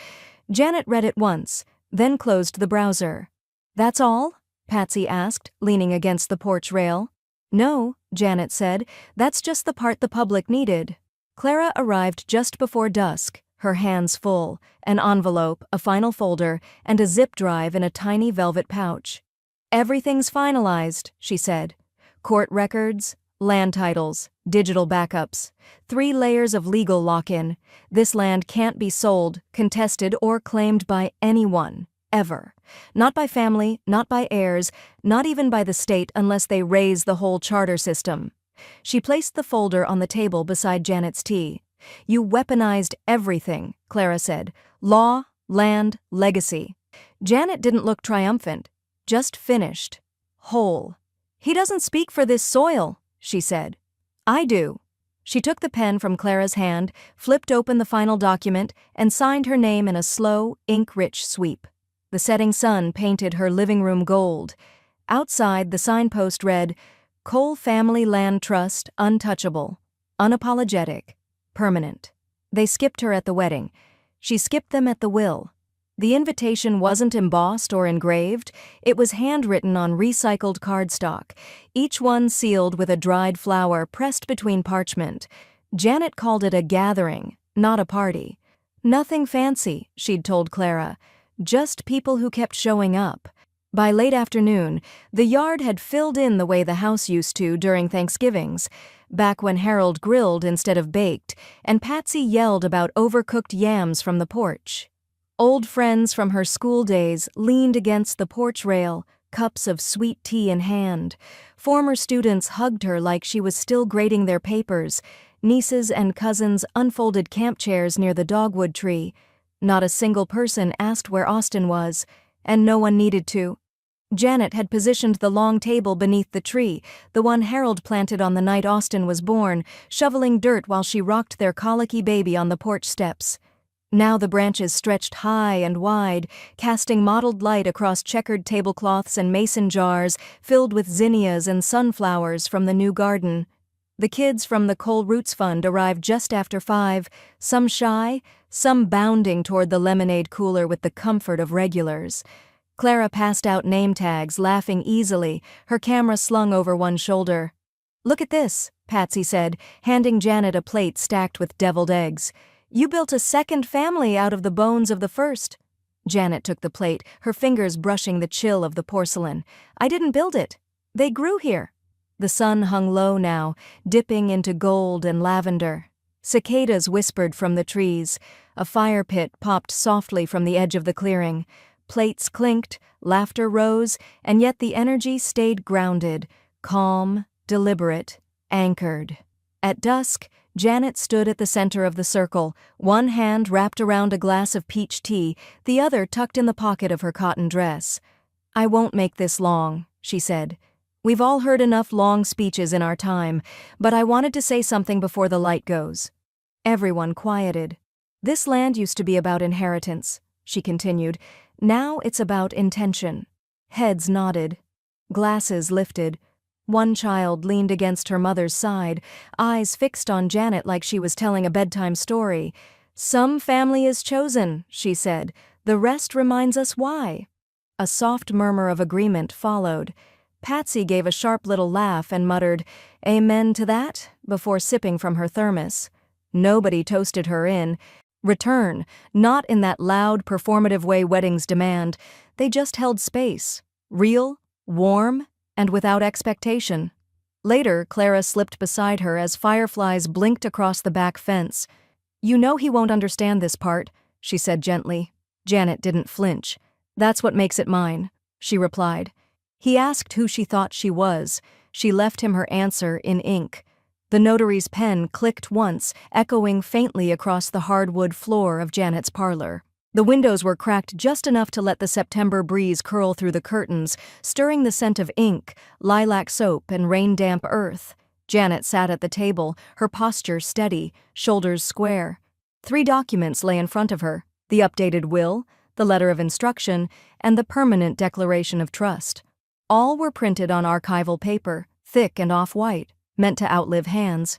Janet read it once, then closed the browser. "That's all?" Patsy asked, leaning against the porch rail. "No," Janet said, "that's just the part the public needed." Clara arrived just before dusk, her hands full, an envelope, a final folder, and a zip drive in a tiny velvet pouch. "Everything's finalized," she said. "Court records, land titles, digital backups, 3 layers of legal lock-in. This land can't be sold, contested, or claimed by anyone, ever. Not by family, not by heirs, not even by the state unless they raise the whole charter system." She placed the folder on the table beside Janet's tea. "You weaponized everything," Clara said. "Law, land, legacy." Janet didn't look triumphant, just finished. Whole. "He doesn't speak for this soil," she said. "I do." She took the pen from Clara's hand, flipped open the final document, and signed her name in a slow, ink-rich sweep. The setting sun painted her living room gold. Outside, the signpost read, "Cole Family Land Trust, untouchable, unapologetic, permanent." They skipped her at the wedding. She skipped them at the will. The invitation wasn't embossed or engraved, it was handwritten on recycled cardstock, each one sealed with a dried flower pressed between parchment. Janet called it a gathering, not a party. Nothing fancy, she'd told Clara, just people who kept showing up. By late afternoon, the yard had filled in the way the house used to during Thanksgivings, back when Harold grilled instead of baked, and Patsy yelled about overcooked yams from the porch. Old friends from her school days leaned against the porch rail, cups of sweet tea in hand. Former students hugged her like she was still grading their papers. Nieces and cousins unfolded camp chairs near the dogwood tree. Not a single person asked where Austin was, and no one needed to. Janet had positioned the long table beneath the tree, the one Harold planted on the night Austin was born, shoveling dirt while she rocked their colicky baby on the porch steps. Now the branches stretched high and wide, casting mottled light across checkered tablecloths and mason jars filled with zinnias and sunflowers from the new garden. The kids from the Cole Roots Fund arrived just after 5, some shy, some bounding toward the lemonade cooler with the comfort of regulars. Clara passed out name tags, laughing easily, her camera slung over one shoulder. "Look at this," Patsy said, handing Janet a plate stacked with deviled eggs. "You built a second family out of the bones of the first." Janet took the plate, her fingers brushing the chill of the porcelain. "I didn't build it. They grew here." The sun hung low now, dipping into gold and lavender. Cicadas whispered from the trees. A fire pit popped softly from the edge of the clearing. Plates clinked, laughter rose, and yet the energy stayed grounded, calm, deliberate, anchored. At dusk, Janet stood at the center of the circle, one hand wrapped around a glass of peach tea, the other tucked in the pocket of her cotton dress. "I won't make this long," she said. "We've all heard enough long speeches in our time, but I wanted to say something before the light goes." Everyone quieted. "This land used to be about inheritance," she continued. "Now it's about intention." Heads nodded. Glasses lifted. One child leaned against her mother's side, eyes fixed on Janet like she was telling a bedtime story. "Some family is chosen," she said. "The rest reminds us why." A soft murmur of agreement followed. Patsy gave a sharp little laugh and muttered, "Amen to that," before sipping from her thermos. Nobody toasted her in return, not in that loud, performative way weddings demand. They just held space, real, warm, and without expectation. Later, Clara slipped beside her as fireflies blinked across the back fence. "You know he won't understand this part," she said gently. Janet didn't flinch. "That's what makes it mine," she replied. He asked who she thought she was. She left him her answer in ink. The notary's pen clicked once, echoing faintly across the hardwood floor of Janet's parlor. The windows were cracked just enough to let the September breeze curl through the curtains, stirring the scent of ink, lilac soap, and rain-damp earth. Janet sat at the table, her posture steady, shoulders square. 3 documents lay in front of her: the updated will, the letter of instruction, and the permanent declaration of trust. All were printed on archival paper, thick and off-white, meant to outlive hands.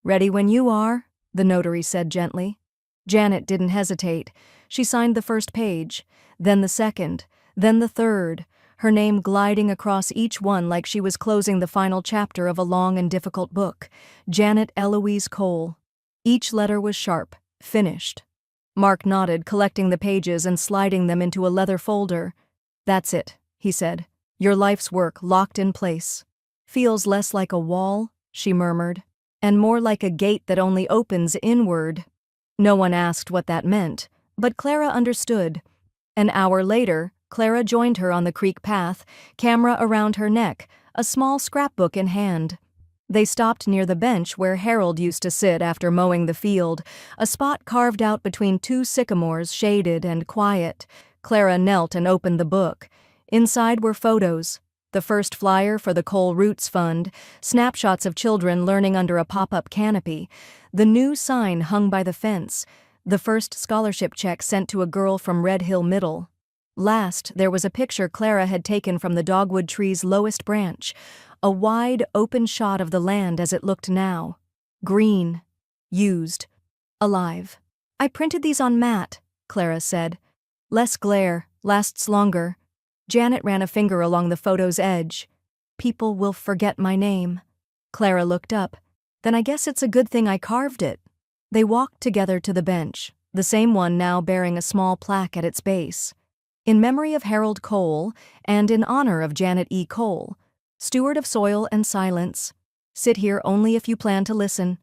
"Ready when you are," the notary said gently. Janet didn't hesitate. She signed the first page, then the second, then the third, her name gliding across each one like she was closing the final chapter of a long and difficult book. Janet Eloise Cole. Each letter was sharp, finished. Mark nodded, collecting the pages and sliding them into a leather folder. "That's it," he said. "Your life's work locked in place." "Feels less like a wall," she murmured, "and more like a gate that only opens inward." No one asked what that meant, but Clara understood. An hour later, Clara joined her on the creek path, camera around her neck, a small scrapbook in hand. They stopped near the bench where Harold used to sit after mowing the field, a spot carved out between 2 sycamores, shaded and quiet. Clara knelt and opened the book. Inside were photos. The first flyer for the Cole Roots Fund, snapshots of children learning under a pop-up canopy, the new sign hung by the fence, the first scholarship check sent to a girl from Red Hill Middle. Last, there was a picture Clara had taken from the dogwood tree's lowest branch, a wide, open shot of the land as it looked now. Green. Used. Alive. "I printed these on matte," Clara said. "Less glare, lasts longer." Janet ran a finger along the photo's edge. "People will forget my name." Clara looked up. "Then I guess it's a good thing I carved it." They walked together to the bench, the same one now bearing a small plaque at its base. "In memory of Harold Cole, and in honor of Janet E. Cole, steward of soil and silence. Sit here only if you plan to listen."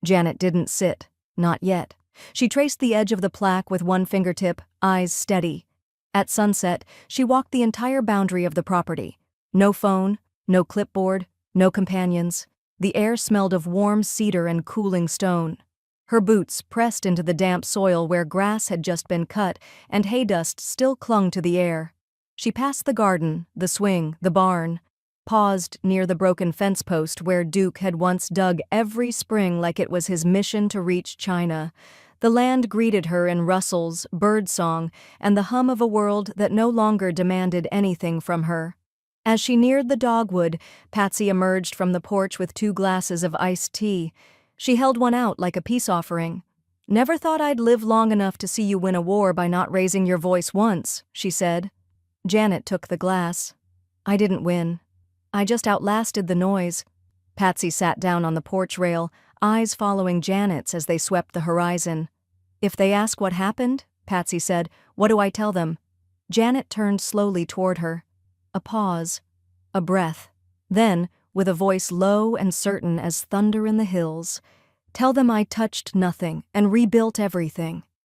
Janet didn't sit. Not yet. She traced the edge of the plaque with one fingertip, eyes steady. At sunset, she walked the entire boundary of the property. No phone, no clipboard, no companions. The air smelled of warm cedar and cooling stone. Her boots pressed into the damp soil where grass had just been cut and hay dust still clung to the air. She passed the garden, the swing, the barn, paused near the broken fence post where Duke had once dug every spring like it was his mission to reach China. The land greeted her in rustles, birdsong, and the hum of a world that no longer demanded anything from her. As she neared the dogwood, Patsy emerged from the porch with 2 glasses of iced tea. She held one out like a peace offering. "Never thought I'd live long enough to see you win a war by not raising your voice once," she said. Janet took the glass. "I didn't win. I just outlasted the noise." Patsy sat down on the porch rail, eyes following Janet's as they swept the horizon. "If they ask what happened," Patsy said, "what do I tell them?" Janet turned slowly toward her. A pause. A breath. Then, with a voice low and certain as thunder in the hills, "Tell them I touched nothing and rebuilt everything.